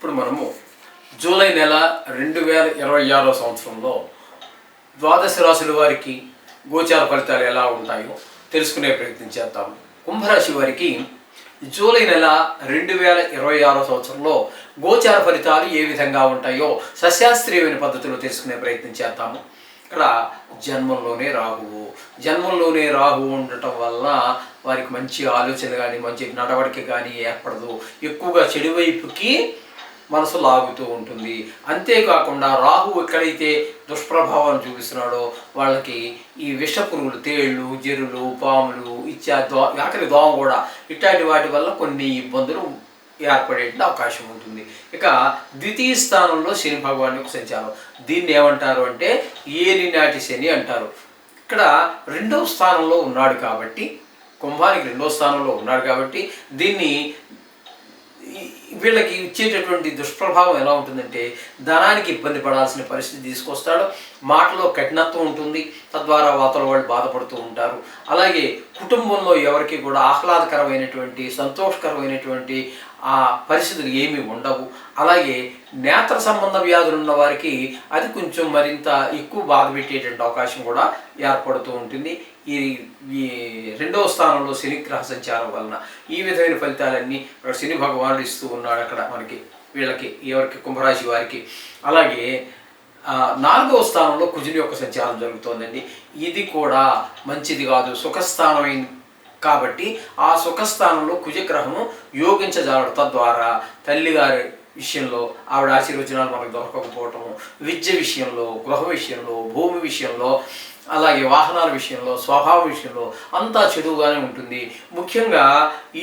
ఇప్పుడు మనము జూలై నెల 2026 సంవత్సరంలో ద్వాదశ రాశుల వారికి గోచార ఫలితాలు ఎలా ఉంటాయో తెలుసుకునే ప్రయత్నం చేద్దాము. కుంభరాశి వారికి జూలై నెల 2026 సంవత్సరంలో గోచార ఫలితాలు ఏ విధంగా ఉంటాయో సశాస్త్రీయమైన పద్ధతిలో తెలుసుకునే ప్రయత్నం చేద్దాము. ఇక్కడ జన్మంలోనే రాహువు ఉండటం వల్ల వారికి మంచి ఆలోచన కానీ మంచి నడవడిక కానీ ఏర్పడదు. ఎక్కువగా చెడు వైపుకి మనసు లాగుతూ ఉంటుంది. అంతేకాకుండా రాహువు ఎక్కడైతే దుష్ప్రభావాన్ని చూపిస్తున్నాడో వాళ్ళకి ఈ విష పురుగులు, తేళ్ళు, జెరులు, పాములు ఆఖరి దోమ కూడా ఇట్లాంటి వాటి వల్ల కొన్ని ఇబ్బందులు ఏర్పడే అవకాశం ఉంటుంది. ఇక ద్వితీయ స్థానంలో శని భగవాన్ యొక్క సంచారం, దీన్ని ఏమంటారు అంటే ఏలినాటి శని అంటారు. ఇక్కడ రెండవ స్థానంలో ఉన్నాడు కాబట్టి, కుంభానికి రెండవ స్థానంలో ఉన్నాడు కాబట్టి వీళ్ళకి ఇచ్చేటటువంటి దుష్ప్రభావం ఎలా ఉంటుందంటే ధనానికి ఇబ్బంది పడాల్సిన పరిస్థితి తీసుకొస్తాడు. మాటలో కఠినత్వం ఉంటుంది, తద్వారా అవతల వాళ్ళు బాధపడుతూ ఉంటారు. అలాగే కుటుంబంలో ఎవరికి కూడా ఆహ్లాదకరమైనటువంటి సంతోషకరమైనటువంటి ఆ పరిస్థితులు ఏమీ ఉండవు. అలాగే నేత్ర సంబంధ వ్యాధులు ఉన్న వారికి అది కొంచెం మరింత ఎక్కువ బాధ పెట్టేటువంటి అవకాశం కూడా ఏర్పడుతూ ఉంటుంది. ఈ రెండవ స్థానంలో శనిగ్రహ సంచారం వలన ఈ విధమైన ఫలితాలన్నీ శని భగవానుడు ఇస్తూ ఉన్నాడు అక్కడ మనకి, వీళ్ళకి ఎవరికి కుంభరాశి వారికి. అలాగే నాలుగవ స్థానంలో కుజుని యొక్క సంచారం జరుగుతోందండి. ఇది కూడా మంచిది కాదు, సుఖస్థానమైంది కాబట్టి ఆ సుఖస్థానంలో కుజగ్రహము యోగించజాలడు. తద్వారా తల్లిగారి విషయంలో ఆవిడ ఆశీర్వచనాలు మనకు దొరకకపోవటము, విద్య విషయంలో, గృహ విషయంలో, భూమి విషయంలో, అలాగే వాహనాల విషయంలో, స్వభావ విషయంలో అంతా చెడుగానే ఉంటుంది. ముఖ్యంగా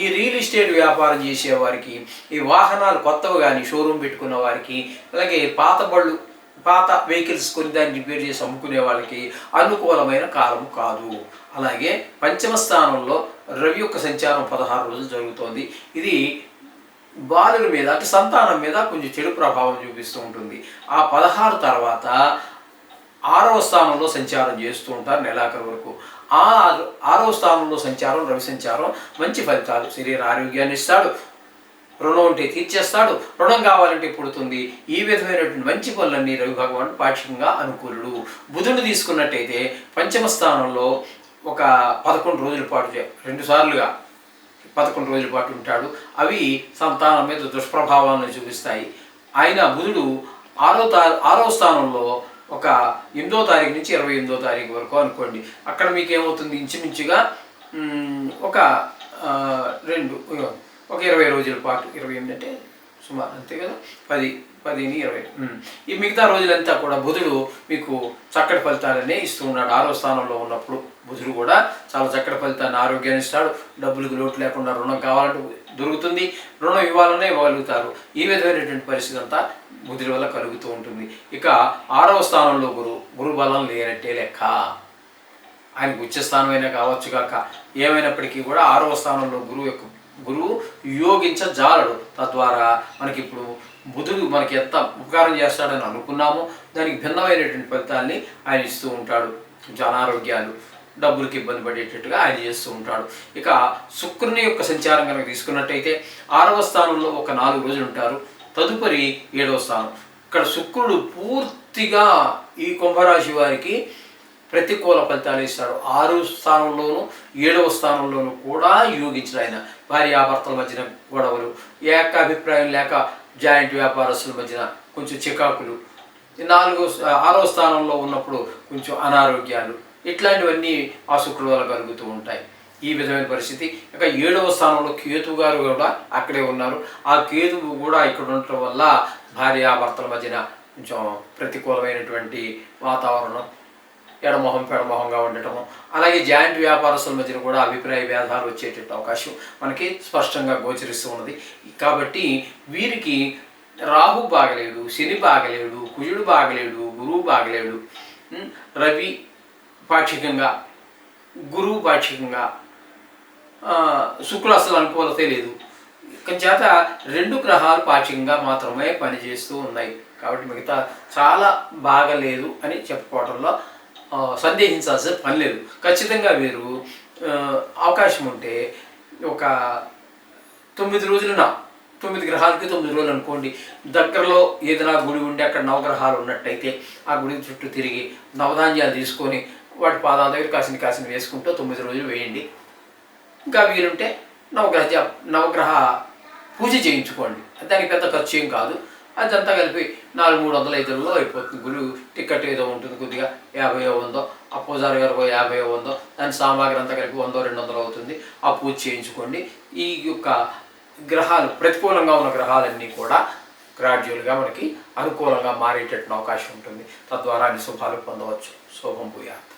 ఈ రియల్ ఎస్టేట్ వ్యాపారం చేసేవారికి, ఈ వాహనాలు కొత్తవి కానీ షోరూమ్ పెట్టుకున్న వారికి, అలాగే పాత వెహికల్స్ కొని దాన్ని రిపేర్ చేసి అమ్ముకునే వాళ్ళకి అనుకూలమైన కాలం కాదు. అలాగే పంచమ స్థానంలో రవి యొక్క సంచారం 16 రోజులు జరుగుతోంది. ఇది బాలుల మీద అంటే సంతానం మీద కొంచెం చెడు ప్రభావం చూపిస్తూ ఉంటుంది. ఆ 16 తర్వాత 6వ స్థానంలో సంచారం చేస్తూ ఉంటారు నెలాఖరు వరకు. ఆ 6వ స్థానంలో సంచారం, రవి సంచారం మంచి ఫలితాలు, శరీర ఆరోగ్యాన్ని ఇస్తాడు, రుణం ఉంటే తీర్చేస్తాడు, రుణం కావాలంటే పుడుతుంది. ఈ విధమైనటువంటి మంచి పనులన్నీ రవి భగవానుడు పాక్షికంగా అనుకూలుడు. బుధుడు తీసుకున్నట్టయితే పంచమ స్థానంలో ఒక 11 రోజుల పాటు 2 సార్లుగా 11 రోజుల పాటు ఉంటాడు. అవి సంతానం మీద దుష్ప్రభావాలను చూపిస్తాయి. ఆయన బుధుడు 6వ స్థానంలో ఒక 8వ తారీఖు నుంచి 28వ తారీఖు వరకు అనుకోండి. అక్కడ మీకు ఏమవుతుంది, ఇంచుమించుగా ఒక 20 రోజుల పాటు, 28 అంటే సుమారు అంతే కదా, 10, 20 ఈ మిగతా రోజులంతా కూడా బుధుడు మీకు చక్కటి ఫలితాలనే ఇస్తూ ఉన్నాడు. 6వ స్థానంలో ఉన్నప్పుడు బుధుడు కూడా చాలా చక్కటి ఫలితాన్ని, ఆరోగ్యాన్ని ఇస్తాడు. డబ్బులకు లోటు లేకుండా రుణం కావాలంటే దొరుకుతుంది, రుణం ఇవ్వాలనే ఇవ్వగలుగుతారు. ఈ విధమైనటువంటి పరిస్థితి అంతా బుధుడి వల్ల కలుగుతూ ఉంటుంది. ఇక 6వ స్థానంలో గురు బలం లేనట్టే లెక్క. ఆయనకు ఉచ్చస్థానమైనా కావచ్చు కాక, ఏమైనప్పటికీ కూడా 6వ స్థానంలో గురువు యోగించజాలడు. తద్వారా మనకి ఇప్పుడు బుధుడు మనకి ఎంత ఉపకారం చేస్తాడని అనుకున్నామో దానికి భిన్నమైనటువంటి ఫలితాల్ని ఆయన ఇస్తూ ఉంటాడు. అనారోగ్యాలు, డబ్బులకి ఇబ్బంది పడేటట్టుగా ఆయన చేస్తూ ఉంటాడు. ఇక శుక్రుని యొక్క సంచారం కనుక తీసుకున్నట్టయితే 6వ స్థానంలో ఒక 4 రోజులు ఉంటారు. తదుపరి 7వ స్థానం. ఇక్కడ శుక్రుడు పూర్తిగా ఈ కుంభరాశి వారికి ప్రతికూల ఫలితాలు ఇస్తాడు. 6వ స్థానంలోనూ 7వ స్థానంలోనూ కూడా యోగించడు ఆయన. భార్యాభర్తల మధ్యన గొడవలు, ఏకాభిప్రాయం లేక జాయింట్ వ్యాపారస్తుల మధ్యన కొంచెం చికాకులు, 6వ స్థానంలో ఉన్నప్పుడు కొంచెం అనారోగ్యాలు, ఇట్లాంటివన్నీ ఆ శుక్రుడు వల్ల కలుగుతూ ఉంటాయి. ఈ విధమైన పరిస్థితి. ఇక 7వ స్థానంలో కేతు గారు కూడా అక్కడే ఉన్నారు. ఆ కేతువు కూడా ఇక్కడ ఉండటం వల్ల భార్యాభర్తల మధ్యన కొంచెం ప్రతికూలమైనటువంటి వాతావరణం, ఎడమొహం పెడమొహంగా ఉండటము, అలాగే జాయింట్ వ్యాపారస్తుల మధ్యన కూడా అభిప్రాయ భేదాలు వచ్చేటట్టు అవకాశం మనకి స్పష్టంగా గోచరిస్తూ ఉన్నది. కాబట్టి వీరికి రాహు బాగలేడు, శని బాగలేడు, కుజుడు బాగలేడు, గురువు బాగలేడు, రవి పాక్షికంగా, గురువు పాక్షికంగా, శుక్రుడు అసలు అనుకూలతే లేదు. చేత 2 గ్రహాలు పాక్షికంగా మాత్రమే పనిచేస్తూ ఉన్నాయి. కాబట్టి మిగతా చాలా బాగలేదు అని చెప్పుకోవడంలో సందేహించాల్సిన పని లేదు. ఖచ్చితంగా వీరు అవకాశం ఉంటే ఒక 9 రోజులున 9 గ్రహాలకి 9 రోజులు అనుకోండి. దగ్గరలో ఏదైనా గుడి ఉండి అక్కడ నవగ్రహాలు ఉన్నట్టయితే ఆ గుడి చుట్టూ తిరిగి నవధాన్యాలు తీసుకొని వాటి పాదాల దగ్గర కాసిన వేసుకుంటూ 9 రోజులు వేయండి. ఇంకా వీలుంటే నవగ్రహ పూజ చేయించుకోండి. దానికి పెద్ద ఖర్చు ఏం కాదు. అదంతా కలిపి 400-300 అయిపోతుంది. గుడి టికెట్ ఏదో ఉంటుంది, కొద్దిగా 50-100, ఆ పూజారి గారు 50-100, దాని సామాగ్రి అంతా కలిపి 100-200 అవుతుంది. ఆ పూజ చేయించుకోండి. ఈ యొక్క గ్రహాలు ప్రతికూలంగా ఉన్న గ్రహాలన్నీ కూడా గ్రాడ్యువల్గా మనకి అనుకూలంగా మారేటట్టు అవకాశం ఉంటుంది. తద్వారా అన్ని శుభాలు పొందవచ్చు. శుభం భూయాత్.